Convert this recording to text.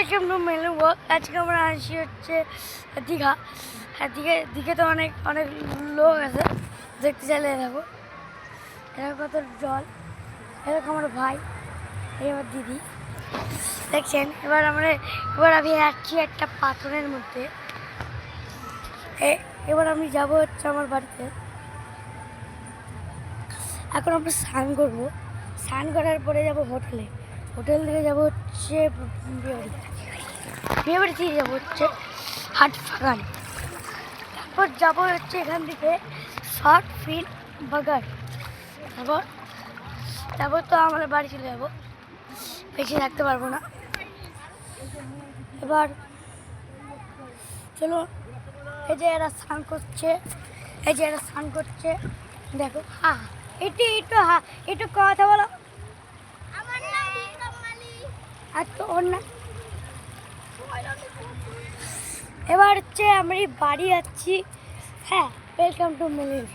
Welcome to মেলু work. আজকে আমরা আসি হচ্ছে দীঘা। হ্যাঁ, দিঘে তো অনেক অনেক লোক আছে, দেখতে চাইলে দেখো এরকম কত জল। এরকম আমার ভাই, এই আমার দিদি দেখছেন। এবার আমি যাচ্ছি একটা পাথরের মধ্যে। এবার আমি যাবো হচ্ছে আমার বাড়িতে। এখন আমরা স্নান করবো, স্নান করার পরে যাবো হোটেল থেকে যাবো হচ্ছে বিয়েবাড়ি থেকে যাবো হচ্ছে হাট বাগান। তারপর যাবো হচ্ছে এখান থেকে শর্ট ফিল্ড বাগান। তারপর তো আমাদের বাড়ি চলে যাবো, বেশি থাকতে পারবো না। এবার চলো, এই যে এরা স্নান করছে, দেখো। একটু কথা বলো। আর তো ওর না। এবার হচ্ছে আমরা বাড়ি যাচ্ছি। হ্যাঁ, ওয়েলকাম টু মেলির।